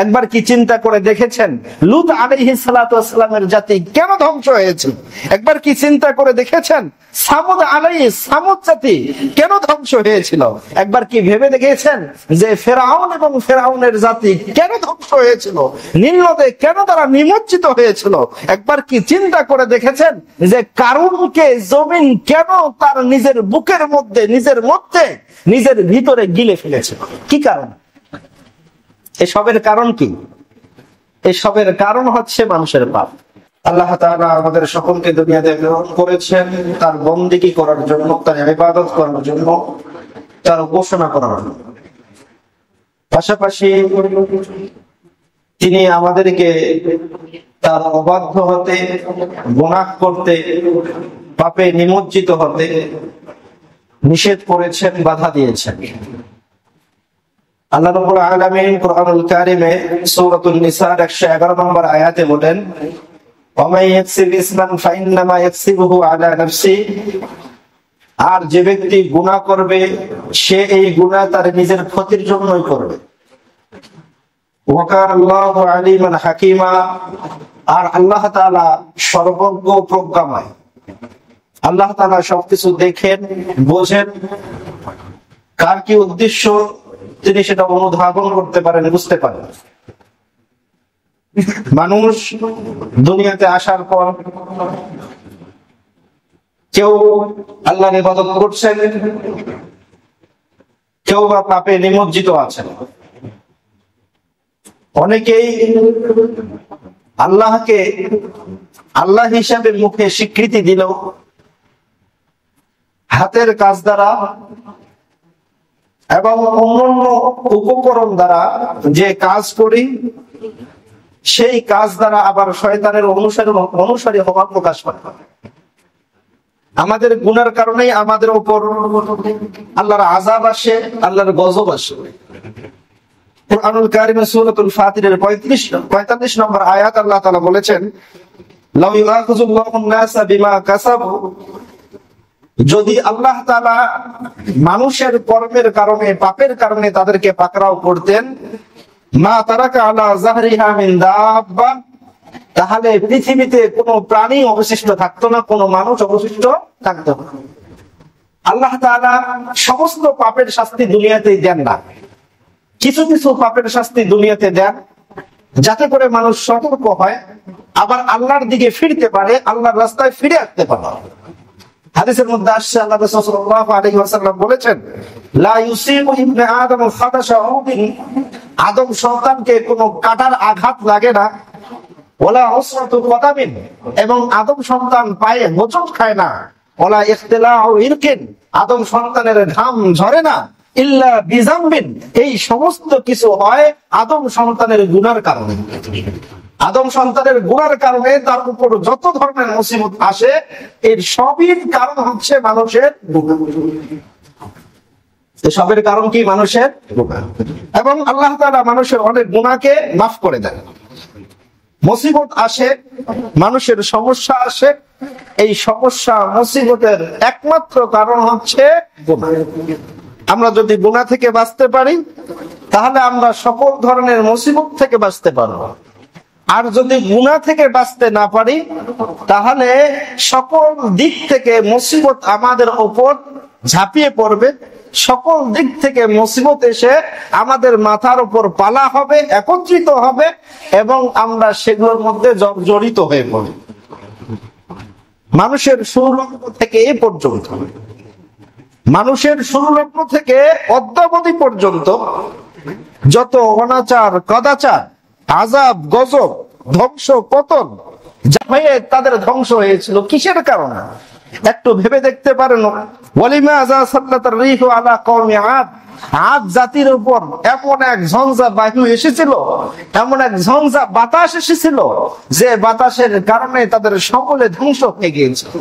একবার কি চিন্তা করে দেখেছেন লূত আলাইহিস সালাতু ওয়াস সালামের জাতি কেন ধ্বংস হয়েছিল? একবার কি চিন্তা করে দেখেছেন সামুদ জাতি কেন ধ্বংস হয়েছিল? একবার কি ভেবে দেখেছেন যে ফেরাউন এবং ফেরাউনের জাতি কেন ধ্বংস হয়েছিল? নীল নদে কেন তারা নিমজ্জিত হয়েছিল? একবার কি চিন্তা করে দেখেছেন যে কারূনকে জমিন কেন তার নিজের বুকের মধ্যে নিজের ভিতরে গিলে ফেলেছিল? কি কারণ? এসবের কারণ কি? এসবের কারণ হচ্ছে মানুষের পাপ। আল্লাহ তাআলা আমাদের সকলকে দুনিয়াতে প্রেরণ করেছেন তার বন্দেগী করার জন্য, তার ইবাদত করার জন্য, তার উপাসনা করার জন্য। পাশাপাশি তিনি আমাদেরকে তার অবাধ্য হতে, গুনাহ করতে, পাপে নিমজ্জিত হতে নিষেধ করেছেন, বাধা দিয়েছেন। আল্লাহ রাব্বুল আলামিন কুরআনুল কারীমে সূরাতুন নিসার 111 নম্বর আয়াতে বলেন, ওয়া ইয়াকসিব ইসমান ফাইন্নামা ইয়াকসিবুহু আলা নাফসি, আর যে ব্যক্তি গুনাহ করবে সে এই গুনাহ তার নিজের ক্ষতির জন্যই করবে। ওয়া কানা আল্লাহু আলিমান হাকীমা, আর আল্লাহ তাআলা সর্বজ্ঞ প্রজ্ঞাময়। আল্লাহ তাআলা সবকিছু দেখেন, বোঝেন, কার কি উদ্দেশ্য তিনি সেটা অনুধাবন করতে পারেন, বুঝতে পারেন। মানুষ দুনিয়াতে আসার পর কেউ আল্লাহর ইবাদত করছেন, কেউ বা পাপে নিমজ্জিত আছেন। অনেকেই আল্লাহকে আল্লাহ হিসাবে মুখে স্বীকৃতি দিল, হাতের কাজ দ্বারা এবং অন্যান্য উপকরণ দ্বারা যে কাজ করি সেই কাজ দ্বারা আবার শয়তানের অনুসারী হওয়া প্রকাশ পায়। আমাদের গুনার কারণেই আমাদের উপর আল্লাহর আযাব আসে, আল্লাহর গজব আসে। কুরআনুল কারীমে সূরাতুল ফাতিরের 45 নম্বর আয়াত আল্লাহ তাআলা বলেছেন, লাউ ইউআখিযুল্লাহুন নাসা বিমা কাসাবু, যদি আল্লাহ তাআলা মানুষের কর্মের কারণে, পাপের কারণে তাদেরকে পাকড়াও করতেন, মা তারাকা আলা যাহরিহা মিন দাব্বা, তাহলে পৃথিবীতে কোনো প্রাণী অবশিষ্ট থাকতো না, কোনো মানুষ অবশিষ্ট থাকতো না। আল্লাহ তাআলা সমস্ত পাপের শাস্তি দুনিয়াতেই দেন না, কিছু কিছু পাপের শাস্তি দুনিয়াতে দেন যাতে করে মানুষ সতর্ক হয়, আবার আল্লাহর দিকে ফিরতে পারে, আল্লাহর রাস্তায় ফিরে আসতে পারে। হাদিসের মধ্যে আসছে আল্লাহ রাসূল সাল্লাল্লাহু আলাইহি ওয়াসাল্লাম বলেছেন, লা ইউসিবু ইবনে আদম খাদাশা উদিন, আদম সন্তানকে কোনো কাটার আঘাত লাগে না, ওয়ালা উসরাতু কদামিন, এবং আদম সন্তান পায়ে হোঁচট খায় না, ওয়ালা ইখতিলাউ ইরকিন, আদম সন্তানের ঘাম ঝরে না, ইল্লা বিজামবিন, এই সমস্ত কিছু হয় আদম সন্তানের গুনার কারণে। আদম সন্তানের গুনার কারণে তার উপর যত ধরনের মুসিবত আসে, এর সবই কারণ হচ্ছে মানুষের গুনাহ। সবের কারণ কি? মানুষের গুনাহ। এবং আল্লাহ তাআলা মানুষের অনেক গুনাহকে মাফ করে দেন। মুসিবত আসে, মানুষের সমস্যা আসে, এই সমস্যা মুসিবতের একমাত্র কারণ হচ্ছে গুনাহ। আমরা যদি গুনাহ থেকে বাঁচতে পারি তাহলে আমরা সকল ধরনের মুসিবত থেকে বাঁচতে পারবো। আর যদি গুনাহ থেকে বাঁচতে না পারি তাহলে সকল দিক থেকে মুসিবত আমাদের উপর ঝাঁপিয়ে পড়বে, সকল দিক থেকে মুসিবত এসে আমাদের মাথার উপর পালা হবে, একত্রিত হবে, এবং আমরা সেগুলোর মধ্যে জড়িত হয়ে পড়ব। মানুষের শুরুলগ্ন থেকে এই পর্যন্ত, মানুষের শুরুলগ্ন থেকে অদ্যাবধি পর্যন্ত যত অনাচার, কদাচার, আযাব, গজব, ধ্বংস, পতন যা হয়ে তাদের ধ্বংস হয়েছিল কিসের কারণে? একটু ভেবে দেখতে পারেন। ওয়ালিমা যা সাল্লাতার রিহু আলা কওমি আদ, আদ জাতির উপর এমন এক ঝঞ্ঝা বায়ু এসেছিল, এমন এক ঝঞ্ঝা বাতাস এসেছিল যে বাতাসের কারণে তাদের সকলে ধ্বংস হয়ে গিয়েছিল।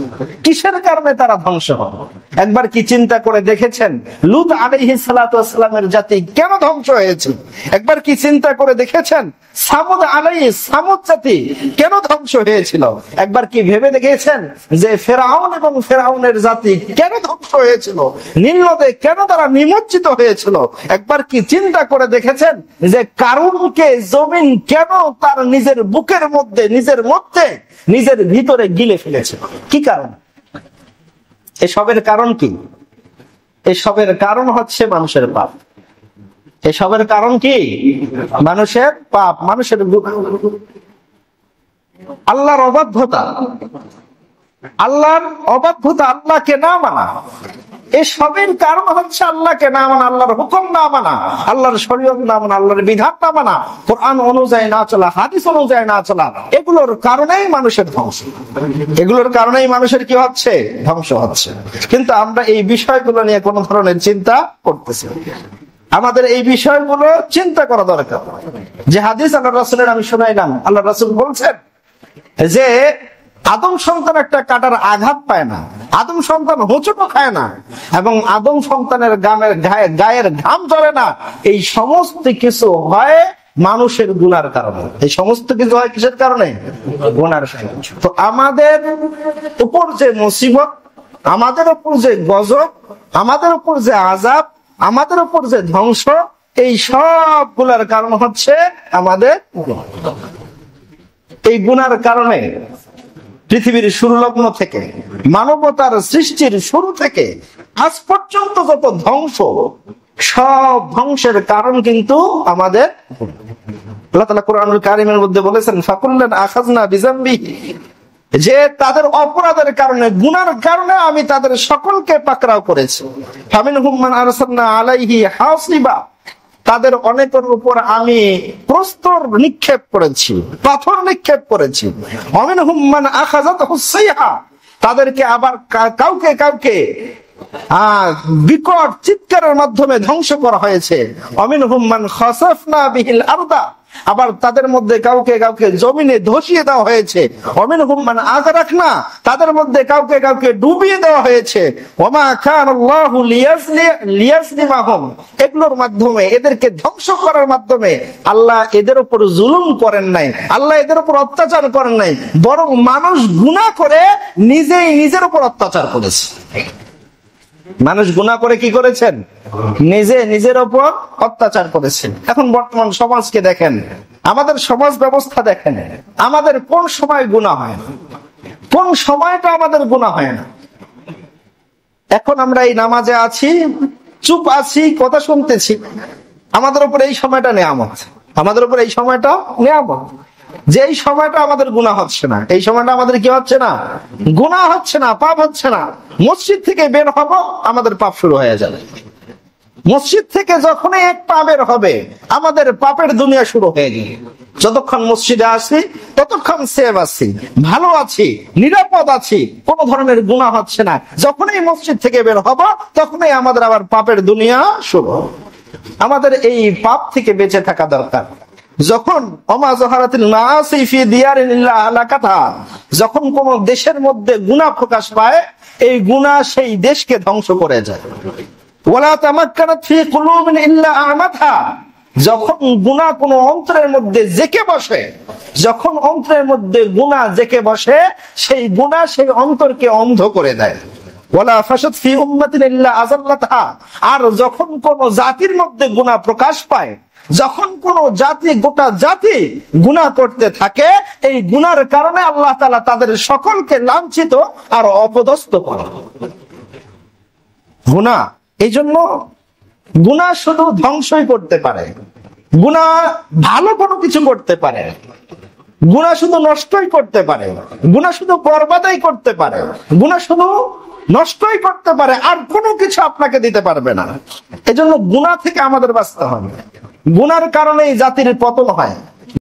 কিসের কারণে তারা ধ্বংস হয়? একবার কি চিন্তা করে দেখেছেন লূত আলাইহিস সালাতু ওয়াস সালামের জাতি কেন ধ্বংস হয়েছিল? একবার কি চিন্তা করে দেখেছেন সামুদ জাতি কেন ধ্বংস হয়েছিল? একবার কি ভেবে দেখেছেন যে ফেরাউন এবং ফেরাউনের জাতি কেন ধ্বংস হয়েছিল? নীল নদে কেন তারা নিমজ্জিত হয়ে হয়েছিল। একবার কি চিন্তা করে দেখেছেন যে কারূনকে জমিন কেন তার নিজের বুকের মধ্যে, নিজের ভিতরে গিলে ফেলেছে? কি কারণ? এসবের কারণ কি? এসবের কারণ হচ্ছে মানুষের পাপ। এসবের কারণ কি? মানুষের পাপ, মানুষের আল্লাহর অবাধ্যতা, আল্লাহকে না মানা। এসবের কারণ হচ্ছে আল্লাহকে না মানা, আল্লাহর হুকুম না মানা, আল্লাহর শরীয়ত না মানা, আল্লাহর বিধান না মানা, কোরআন অনুযায়ী না চলা, হাদিস অনুযায়ী না চলা। এগুলোর কারণেই মানুষের ধ্বংস, এগুলোর কারণেই মানুষের কি হচ্ছে? ধ্বংস হচ্ছে। কিন্তু আমরা এই বিষয়গুলো নিয়ে কোন ধরনের চিন্তা করতেছি? আমাদের এই বিষয়গুলো চিন্তা করা দরকার। যে হাদিস আল্লাহ রাসূলের আমি শুনাইলাম, আল্লাহ রাসূল বলছেন যে আদম সন্তান একটা কাটার আঘাত পায় না, আদম সন্তান হোঁচটও খায় না, এবং আদম সন্তানের গায়ের ঘাম ঝরে না। এই সমস্ত কিছু হয় মানুষের গুনার কারণে। এই সমস্ত কিছু হয় কিসের কারণে? গুনার কারণে। তো আমাদের উপর যে মুসিবত, আমাদের উপর যে গজব, আমাদের উপর যে আযাব, আমাদের উপর যে ধ্বংস, এই সবগুলোর কারণ হচ্ছে আমাদের এই গুনার কারণে পৃথিবীর শুরুলগ্ন থেকে, মানবতার সৃষ্টির শুরু থেকে আজ পর্যন্ত যত ধ্বংস, সব ধ্বংসের কারণ কিন্তু আমাদের। আল্লাহ তাআলা কোরআনুল কারীমের মধ্যে বলেছেন ফাকুল্লান আখাযনা বিযামবিহি, যে তাদের অপরাধের কারণে, গুনার কারণে আমি তাদের সকলকে পাকড়াও করেছি। ফামিনহুম মান আরসালনা আলাইহি হাসিবা, তাদের অনেকের উপর আমি প্রস্তর নিক্ষেপ করেছি, পাথর নিক্ষেপ করেছি। অমিনহুম মান আখাযাতহুস সাইহা, তাদেরকে আবার কাউকে বিকট চিৎকারের মাধ্যমে ধ্বংস করা হয়েছে। অমিনহুম মান খাসাফনা বিহিল আরদা, আবার তাদের মধ্যে কাউকে জমিনে ধসিয়ে দেওয়া হয়েছে। অমিনহুম মান আগরাকনা, তাদের মধ্যে কাউকে ডুবিয়ে দেওয়া হয়েছে। ওমা কানাল্লাহু লিয়াজলিমাহুম, এগুলোর মাধ্যমে, এদেরকে ধ্বংস করার মাধ্যমে আল্লাহ এদের উপর জুলুম করেন নাই, আল্লাহ এদের উপর অত্যাচার করেন নাই, বরং মানুষ গুনাহ করে নিজের উপর অত্যাচার করেছে। মানুষ গুনাহ করে কি করেছেন? নিজের উপর অত্যাচার করেছেন। এখন বর্তমান সমাজকে দেখেন, আমাদের সমাজ ব্যবস্থা দেখেন, আমাদের কোন সময় গুনাহ হয় না, কোন সময়টা আমাদের গুনাহ হয় না। এখন আমরা এই নামাজে আছি, চুপ আছি, কথা শুনতেছি, আমাদের উপর এই সময়টা নেয়ামত, আমাদের উপর এই সময়টা নেয়ামত। যে এই সময়টা আমাদের গুনাহ হচ্ছে না, এই সময়টা আমাদের কি হচ্ছে না? গুনাহ হচ্ছে না, পাপ হচ্ছে না। মসজিদ থেকে বের হব, আমাদের পাপ শুরু হয়ে যাবে। মসজিদ থেকে যখনই এক পা বের হবে, আমাদের পাপের দুনিয়া শুরু হয়ে গেল। যতক্ষণ মসজিদে আসি ততক্ষণ সেভ আছি, ভালো আছি, নিরাপদ আছি, কোন ধরনের গুনাহ হচ্ছে না। যখনই মসজিদ থেকে বের হব, তখনই আমাদের আবার পাপের দুনিয়া শুরু। আমাদের এই পাপ থেকে বেঁচে থাকা দরকার। যখন যখন কোন দেশের মধ্যে গুনাহ প্রকাশ পায়, এই গুনাহ সেই দেশকে ধ্বংস করে যায়। যখন গুনাহ কোন অন্তরের মধ্যে জেকে বসে, যখন অন্তরের মধ্যে গুনাহ জেকে বসে, সেই গুনাহ সেই অন্তরকে অন্ধ করে দেয়। আর যখন কোন জাতির মধ্যে গুনাহ প্রকাশ পায়, যখন কোন গোটা জাতি গুনাহ করতে থাকে, এই গুনার কারণে আল্লাহ তাআলা তাদের সকলকে লাঞ্ছিত আর অপদস্থ করে। গুনাহ, এই জন্য গুনাহ শুধু ধ্বংসই করতে পারে, গুনাহ ভালো কোনো কিছু করতে পারে, গুনাহ শুধু নষ্টই করতে পারে, গুনাহ শুধু বরবাদাই করতে পারে, গুনাহ শুধু নষ্টই করতে পারে, আর কোনো কিছু আপনাকে দিতে পারবে না। এজন্য গুনাহ থেকে আমাদের বাঁচতে হবে। গুনার কারণে জাতির পতন হয়।